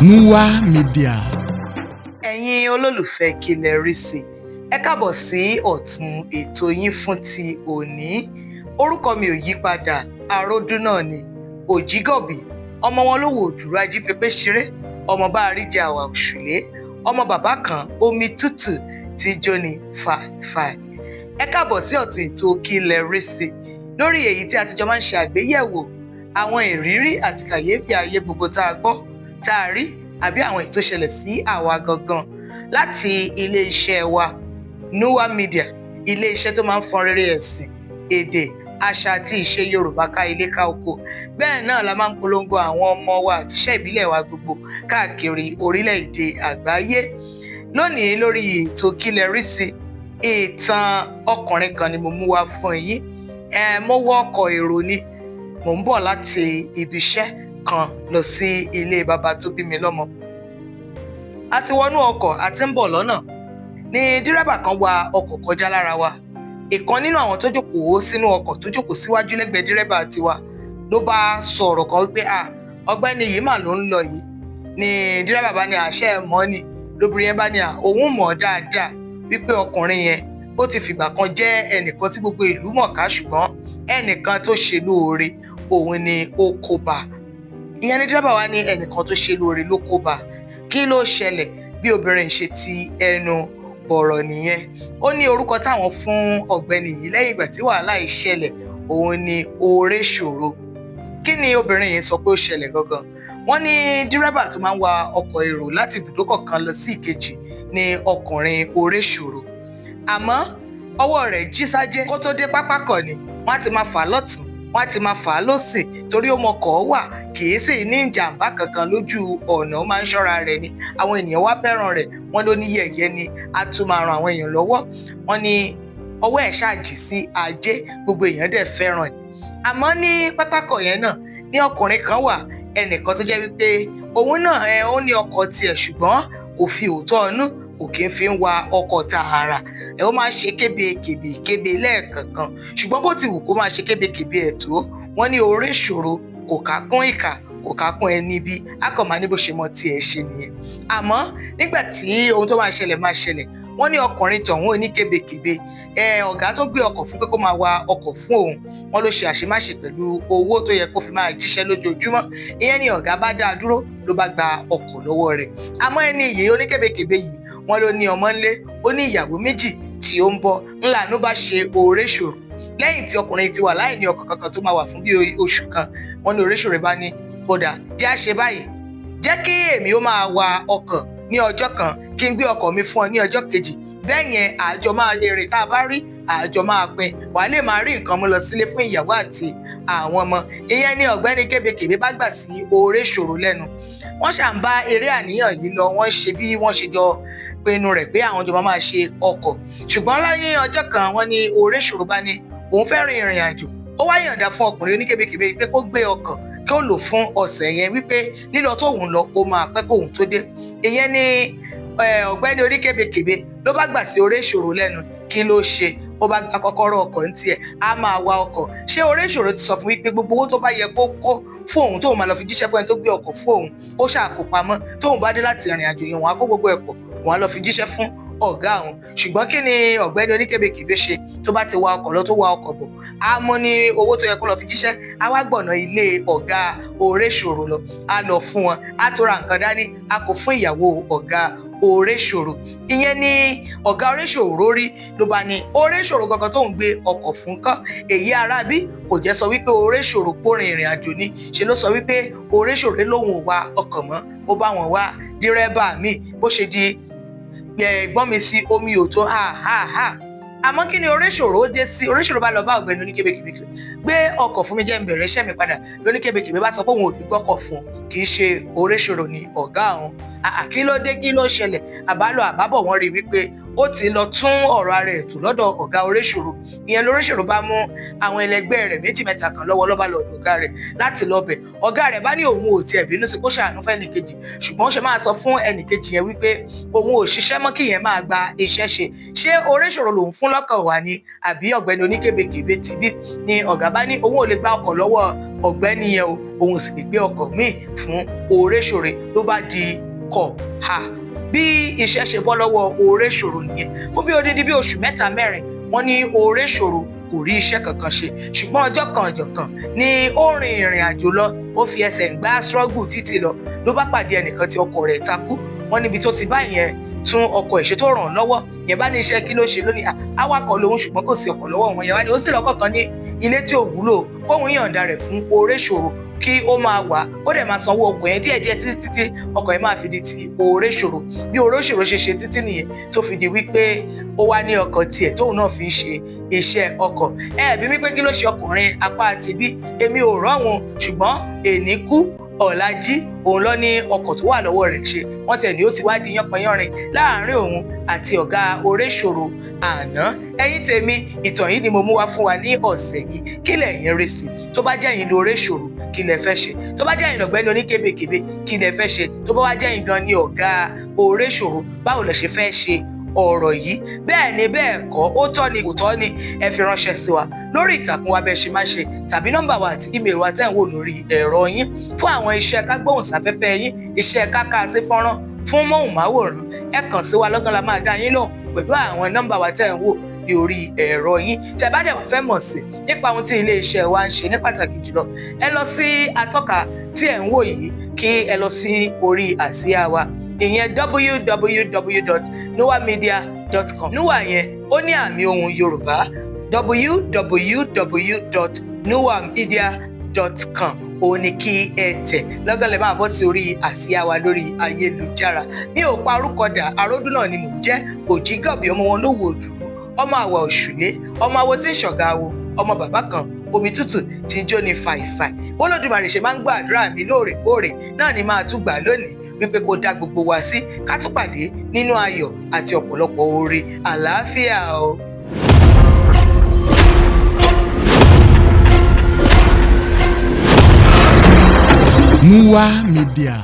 Nuwa Media. Ẹ̀yin olólùfẹ́ Kí lẹ rí sí, ẹ káàbọ̀ sí ọ̀tún ètò yín fún ti òní. Orúkọ mi ò yí padà, Aródún náà ni Òjígọ̀bí, ọmọ wọn lówó òdúró ajífẹ́pẹ́ ṣeré, ọmọ bá àríjà àwà òṣùlé, ọmọ bàbá kan omi tútù tí jóni fàìfàì. Ẹ káàbọ̀ sí ọ̀tún ètò Kí lẹ rí sí, lórí èyí tí a ti jọ máa ń ṣe àgbéyẹ̀wò àwọn ìrírí àti kàyéfì ayé gbogbo tá a gbọ́, tá a rí, àbí àwọn èyí tó ṣẹlẹ̀ sí àwa gangan láti ilé-iṣẹ́ wa Nuwa Media, ilé-iṣẹ́ tó máa ń fọn rere ẹ̀sìn, èdè, àṣà àti ìṣe Yorùbá ká ilé ká oko. Bẹ́ẹ̀ náà la máa ń polongo àwọn ọmọ wa àti iṣẹ́ ìbílẹ̀ wa gbogbo káàkiri orílẹ̀-èdè àgbáyé. Lónìí lórí ètò Kí lẹ rí sí, ìtàn ọkùnrin kan ni mo mú wá fún yín. Mo wọ ọkọ̀ èrò ni, mò ń bọ̀ láti ibi iṣẹ́ kan lọ sí ilé bàbá tó bí mi lọ́mọ. A ti wọnú ọkọ̀, a ti ń bọ̀ lọ́nà ni dírẹ́bà kan wa ọkọ̀ kọjá lára wa. Ìkan nínú àwọn tó jókòó sínú ọkọ̀ tó jókòó síwájú lẹ́gbẹ̀ẹ́ dírẹ́bà tiwa ló bá sọ̀rọ̀ kan wípé ọ̀gbẹ́ni yìí mà ló ń lọ yìí. Ni dírẹ́bà bá ní àṣẹ mọ́ ni, lóbìnrin yẹn bá ní òun mọ̀ dáadáa wípé ọkùnrin yẹn ó ti fìgbà kan jẹ́ ẹnìkan tí gbogbo ìlú mọ̀ ká, ṣùgbọ́n ẹnìkan tó ṣe lóore òun ni ó kó bá. Ìyẹn ni dírẹ́bà wa ní ẹnìkan tó ṣe lóore ló kó bá. Kí ló ṣẹlẹ̀? Bí obìnrin ṣe ti ẹnu bọ̀rọ̀ nìyẹn. Ó ní orúkọ táwọn fún ọ̀gbẹ́ni yìí lẹ́yìn ìgbà tí wàhálà yìí ṣẹlẹ̀ òun ni Oréṣòro. Kí ni obìnrin yìí sọ pé ó ṣẹlẹ̀ gangan? Wọ́n ní dírẹ́bà tó máa ń wa ọkọ̀ èrò láti ibùdókọ̀ kan lọ sí ìkejì ni ọkùnrin Oréṣòro. Àmọ́ ọwọ́ rẹ̀ jí sájé, kó tó dé pápákọ̀ ni wọ́n á ti máa fà á lọ́tùn, wọ́n á ti máa fà á lósì, torí ó mọkọ̀ wà, kì í sì ní ìjàmbá kankan lójú ọ̀nà, ó máa ń ṣọ́ra rẹ̀ ni. Àwọn ènìyàn wá fẹ́ràn rẹ̀, wọ́n ló ní yẹ̀yẹ́ ni, á tún máa ran àwọn èèyàn lọ́wọ́. Wọ́n ní ọwọ́ ẹ̀ ṣáàjì sí ajé, gbogbo èèyàn dẹ̀ fẹ́ràn ẹ̀. Àmọ́ ní pápákọ̀ yẹn náà ní ọkùnrin kan wà, ẹnìkan tó jẹ́ wípé òun náà ó ní ọkọ̀ tiẹ̀, ṣùgbọ́n kò fi òótọ́ inú, kò kí ń fi ń wa ọkọ̀ tààrà. Ó máa ń ṣe kébé lẹ́ẹ̀kọ̀ọ̀kan, ṣùgbọ́n bó ti wù kó máa ṣe kébé ẹ̀ tó, wọ́n ní Oréṣòro kò ká kún ìkà, kò ká kún ẹni bí, á kàn máa ní bó ṣe mọ tiẹ̀ ṣe nìyẹn. Àmọ́ nígbà tí ohun tó máa ṣẹlẹ̀, wọ́n ní ọkùnrin tọ̀hún oníkébékébé, ọ̀gá tó gbé ọkọ̀ fún pé kó máa wa ọkọ̀ fún òun, wọ́n ló ṣe àṣemáṣe pẹ̀lú owó tó yẹ kó fi máa jíṣẹ́ lójoojúmọ́. Ìyẹn ni ọ̀gá bá dá a dúró, ló bá gba ọkọ̀ lọ́wọ́ rẹ̀. Àmọ́ ẹni yìí oníkébékébé yìí, wọ́n ló ní ọmọ ńlé, ó ní ìyàwó méjì tí ó ń bọ̀, ńlá ló bá ṣe Oréṣòro. Lẹ́yìn tí ọkùnrin ti wà láì ní ọkọ̀ kankan tó máa wà fún bí oṣù kan, wọ́n ní Oréṣòro bá ní kódà jẹ́ àṣẹ báyìí, jẹ́ kí èmi ó máa wa ọkọ̀ ní ọjọ́ kan, kí n gbé ọkọ̀ mi fún ọ ní ọjọ́ kejì. Bẹ́ẹ̀ yẹn àjọ máa èrè tá a bá rí, àjọ máa pín, wà á lè máa rí nǹkan mú lọ sílé fún ìyàwó àti àwọn ọmọ. Ìyẹn ni ọ̀gbẹ́ni kébékébé bá gbà sí Oréṣòro lẹ́nu. Wọ́n ṣà ń bá eré àníyàn yìí lọ, wọ́n ṣe bí wọ́n ṣe jọ pinnu rẹ̀ pé àwọn jọ máa ṣe ọkọ̀. Ṣùgbọ́n láyé ọjọ́ kan, wọ́n ní Oréṣòro bá ní òun fẹ́ rin ìrìn àjò. Ó wá yọ̀ǹda fún ọkùnrin oníkébékébé pé kó gbé ọkọ̀ kí ó lò fún ọ̀sẹ̀ yẹn, wípé lílọ tóun lọ ó máa pẹ́ kóun tó dé. Ìyẹn ni ọ̀gbẹ́ni oníkébékébé ló bá gbà sí Oréṣòro lẹ́nu. Kí ló ṣe? Ó bá gba kọ́kọ́rọ́ ọkọ̀ ní tiẹ̀, á máa wa ọkọ̀. Ṣé Oréṣòro ti sọ fún wípé gbogbo owó tó bá yẹ kó kó fún òun tóun máa lọ fi jíṣẹ́ fún ẹni tó gbé ọkọ̀ fún òun, ó ṣàkópamọ́, tóun bá dé láti ìrìn àjò yẹn, wọ́n á kó gbogbo ẹ̀pọ̀, wọ́n á lọ fi jíṣẹ́ fún ọ̀gá àwọn. Ṣùgbọ́n kí ni ọ̀gbẹ́ni oníkébékébé ṣe? Tó bá ti wa ọkọ̀ lọ, tó wa ọkọ̀ bọ̀, á mú ní owó tó yẹ kó lọ fi jíṣẹ́, á wá gbọ̀nà ilé ọ̀gá Oréṣòro lọ, á lọ fún wọn, á tó ra nǹkan dání, á kó fún ìyàwó ọ̀gá Oréṣòro. Ìyẹn ni ọ̀gá Oréṣòro rí, ló bá ní Oréṣòro gangan tóun gbé ọkọ̀ fún kán. Èyí ará bí kò jẹ́ sọ wípé Oréṣòro pórin ìrìn àjò ni, ṣe ló sọ wípé Oréṣòro lòun ò wa ọkọ̀ mọ́, ó bá wọn wá dírẹ́bà míì. Bó ṣe di gbọ́n mi sí omi ò tó àmọ́ kí ni Oréṣòro dé sí? Oréṣòro bá lọ bá ọ̀gbẹ́ni oníkébékébé, gbé ọkọ̀ fún mi, jẹ́ n bẹ̀rẹ̀ iṣẹ́ mi padà. Lóníkébékébé bá sọ pé òun ò ní gbọ́kọ̀ fún un, kì í ṣe Oréṣòro ni ọ̀gá àwọn. Kí ló dé? Kí ló ṣẹlẹ̀? Àbálọ àbábọ̀ wọ́n rí wípé ó ti lọ tún ọ̀rọ̀ ara ẹ̀ tò lọ́dọ̀ ọ̀gá Oréṣòro. Ìyẹn lOréṣòro bá mú àwọn ẹlẹgbẹ́ rẹ̀ méjì mẹ́ta kan lọ́wọ́ ló bá lọ ọ̀dọ̀ ọ̀gá rẹ̀ láti lọ bẹ̀. Ọ̀gá rẹ̀ bá ní òun ò tiẹ̀ bínú sí kó ṣàánú fún ẹnìkejì, ṣùgbọ́n ó ṣe máa sọ fún ẹnìkejì yẹn wípé òun ò ṣiṣẹ́ mọ́ kí ìyẹn máa gba iṣẹ́ ṣe. Ṣé Oréṣòro lòun fún lọ́kọ̀ wá ni àbí ọ̀gbẹ́ni oníkébékèbé tìbí? Ni ọ̀gá bá ní òun ò lè gba ọkọ̀ lọ́wọ́ ọ̀gbẹ́ni yẹn o, òun sì lè gbé ọkọ̀ míì fún Oréṣòro. Ló bá di kọ̀ ha. Bí iṣẹ́ ṣe bọ́ lọ́wọ́ Oréṣòro nìyẹn. Fún bí odidi bí oṣù mẹ́ta mẹ́rin wọ́n ní Oréṣòro kò rí iṣẹ́ kankan ṣe, ṣùgbọ́n ọjọ́ kan ni ó rin ìrìn àjò lọ, ó fi ẹsẹ̀ gbá struggle títí lọ, ló bá pàdé ẹnìkan tí ọkọ̀ rẹ̀ takú. Wọ́n níbi tó ti bá ìyẹn tún ọkọ̀ ìṣe tó ràn lọ́wọ́, yẹn bá ní iṣẹ́ kí ló ṣe lónìí, awakọ̀ lòun ṣùgbọ́n kò sí ọkọ̀ lọ́wọ́ wọn. Yẹn wá ní ó sì lọ́kọ̀ kan ní ilé tí ò wúlò, kóun yọ̀ǹda rẹ̀ fún Oréṣòro kí ó máa wà, ó dẹ̀ máa sanwó ọkọ̀ yẹn díẹ̀díẹ̀ títí ọkọ̀ yẹn máa fi di ti Oréṣòro. Bí Oréṣòro ṣe ṣe títí nìyẹn tó fi di wípé ó wá ní ọkọ̀ tiẹ̀ tóun náà fi ń ṣe iṣẹ́ ọkọ̀. Ẹ bí mi pé kí ló ṣe ọkùnrin apá àti bí, èmi ò rọ́hun, ṣùgbọ́n èní kú ọ̀la jí, òun ló ní ọkọ̀ tó wà lọ́wọ́ rẹ̀ ṣe. Wọ́n tẹ̀ ní ó ti wá di yánpọnyánrin láàárín òun àti ọ̀gá Oréṣòro àná. Ẹ̀yin tèmi, ìtàn yìí ni mo mú wá fún wa ní ọ̀sẹ̀ yìí. Kí lẹ̀yin rí sí? Tó bá jẹ́ ẹ̀yin lOréṣòro, kí lẹ fẹ́ ṣe? Tó bá jẹ́ ẹ̀yin ọ̀gbẹ́ni oníkébékèbé, kí lẹ fẹ́ ṣe? Tó bá wá jẹ́ ẹ̀yin gan ni ọ̀gá Oréṣòro, báwo lẹ ṣe fẹ́ ṣe ọ̀rọ̀ yìí? Bẹ́ẹ̀ ni bẹ́ẹ̀ kọ́, ó tọ́ ni kò tọ́ ni, ẹ fi ránṣẹ́ sí wa lórí ìtàkùn wa bẹ́ẹ̀ ṣe máa ṣe, tàbí nọ́mbà wa àti ímeèlì wa tẹ́ ń wò lórí ẹ̀rọ yín fún àwọn iṣẹ́ kágbóhùnsáfẹ́fẹ́ yín, iṣẹ́ káká sí fọ́nrán fún móhùnmáwòrán. Ẹ kàn sí wa lọ́gán, la máa dá yín lóhùn pẹ̀lú àwọn nọ́mbà wa tẹ́ ń wò ní orí ẹ̀rọ yín. Tẹ́ bá dẹ̀ wá fẹ́ mọ̀ sí nípa ohun tí ilé iṣẹ́ wa ń ṣe ní pàtàkì jùlọ, ẹ lọ sí atọ́ka tí ẹ̀ ń wò yìí, kí ẹ lọ sí orí àsíá wa, ìyẹn www.nowamedia.com. Nowa yẹn ó ní àmì ohùn Yorùbá, www.nowamedia.com. Òun ni kí ẹ tẹ̀ lọ́gán, lè máa bọ́ sí orí àsíá wa lórí ayélujára. Mi ò pa orúkọ dà, Aródún náà ni mò ń jẹ́, Òjígàbí ọmọ wọn lówó òdùrú, ọmọ àwà òṣùlé, ọmọ awo tí ń ṣọ̀gá awo, ọmọ bàbá kan omi tútù tí ń jó ní fàìfàì. Olódùmarè ṣe máa ń gbàdúrà mi lóòrèkóòrè, náà ni máa tún gbà lónìí, wípé kó dá gbogbo wa sí, ká tún pàdé nínú ayọ̀ àti ọ̀pọ̀lọpọ̀ oore. Àlàáfíà o. Nowa Media.